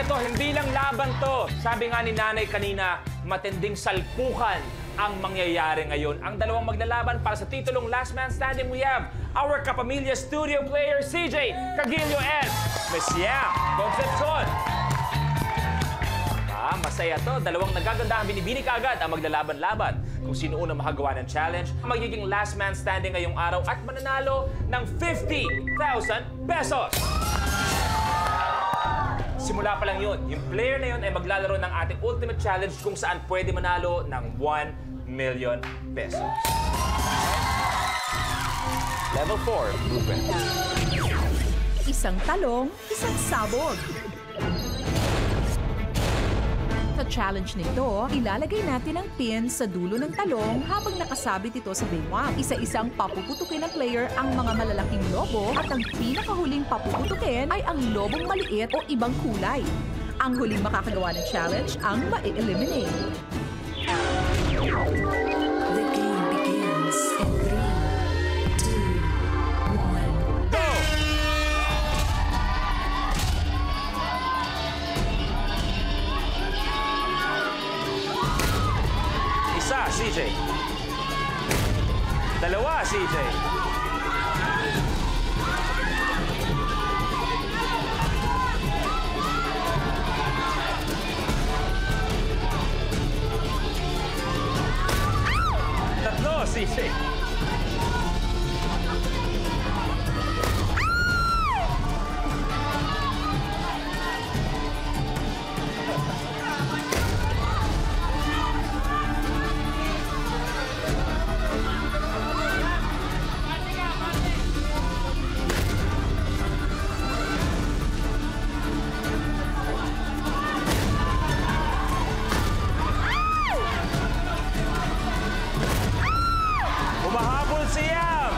eto, hindi lang laban to. Sabi nga ni Nanay kanina, matinding salpukan ang mangyayari ngayon. Ang dalawang maglalaban para sa titulong Last Man Standing, we have our Kapamilya Studio player CJ Cagillo and Miss Yam Concepcion. Masaya to. Dalawang nagagandahang binibini kaagad ang maglalaban-laban. Kung sino unang makagawa ng challenge, magiging Last Man Standing ngayong araw at mananalo ng 50,000 pesos. Simula pa lang yun. Yung player na yun ay maglalaro ng ating ultimate challenge kung saan pwede manalo ng 1 million pesos. Level 4, blueprint. Isang talong, isang sabog. Sa challenge nito, ilalagay natin ang pin sa dulo ng talong habang nakasabit ito sa baywang. Isa-isang papuputukin ng player ang mga malalaking lobo at ang pinakahuling papuputukin ay ang lobong maliit o ibang kulay. Ang huling makakagawa ng challenge ang ma-eliminate. The game begins in 3, 2, 1, go! Isa, CJ. Dalawa, CJ. Tatlo, CJ. Humahabol si Yam!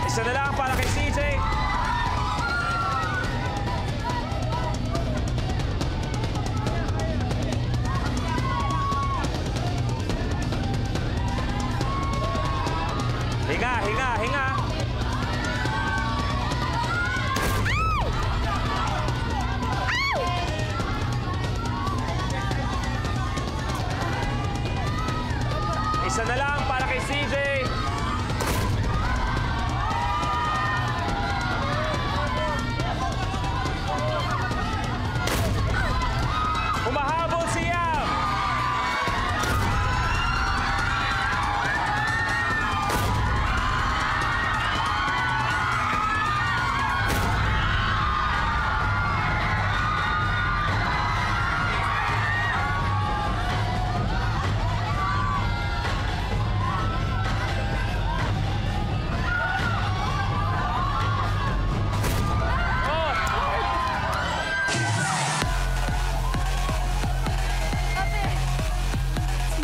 Isa na lang para kay CJ. Hinga, hinga, hinga. Isa na lang para kay CJ. Humahabol si Yam.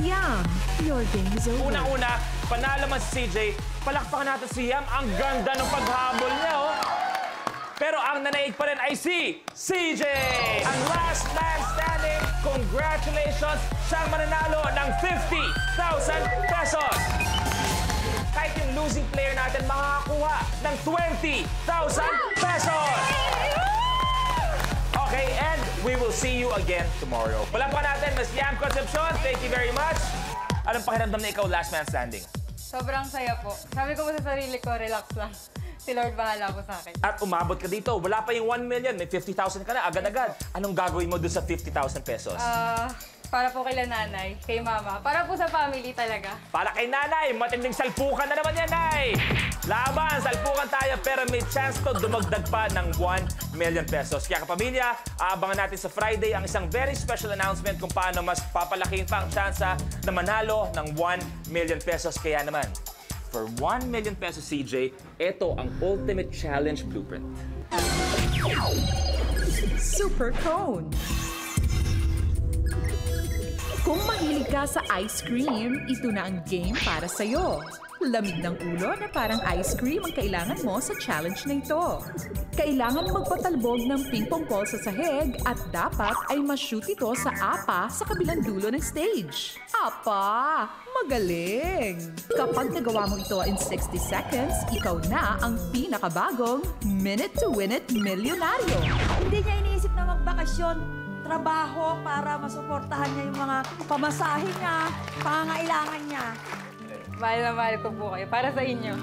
Yam, your game is over. Unang-una, panalo man si CJ, palakpakan natin si Yam. Ang ganda ng paghabol niya, oh. Pero ang nanaig pa rin ay si CJ! Ang last man standing, congratulations! Siyang mananalo ng 50,000 pesos! Kahit yung losing player natin makakakuha ng 20,000 pesos! Okay, and we will see you again tomorrow. Palakpakan natin, Ms. Yam Concepcion. Thank you very much. Anong pakiramdam na ikaw last man standing? Sobrang saya po. Sabi ko po sa sarili ko, relax lang. Si Lord bahala po sa akin. At umabot ka dito. Wala pa yung 1 million. May 50,000 ka na. Agad-agad. Anong gagawin mo doon sa 50,000 pesos? Para po kay nanay, kay mama. Para po sa family talaga. Para kay nanay. Matinding salpukan na naman yan, nay. Laban, salpukan tayo. Pero may chance to dumagdag pa ng 1 million pesos. Kaya kapamilya, aabangan natin sa Friday ang isang very special announcement kung paano mas papalaking pa ang tsansa na manalo ng 1 million pesos. Kaya naman, for 1 million pesos, CJ, ito ang ultimate challenge blueprint. Super Cone. Kung mahilig ka sa ice cream, ito na ang game para sa'yo. lamig ng ulo na parang ice cream ang kailangan mo sa challenge na ito. Kailangan magpatalbog ng ping-pong ball sa sahig at dapat ay ma-shoot ito sa apa sa kabilang dulo ng stage. Apa! Magaling! Kapag nagawa mo ito in 60 seconds, ikaw na ang pinakabagong Minute to Win It milyonaryo. Hindi niya iniisip na magbakasyon, trabaho para masuportahan niya yung mga pamasahe niya, pangangailangan niya. Mahal na mahal ko po kayo. Para sa inyo.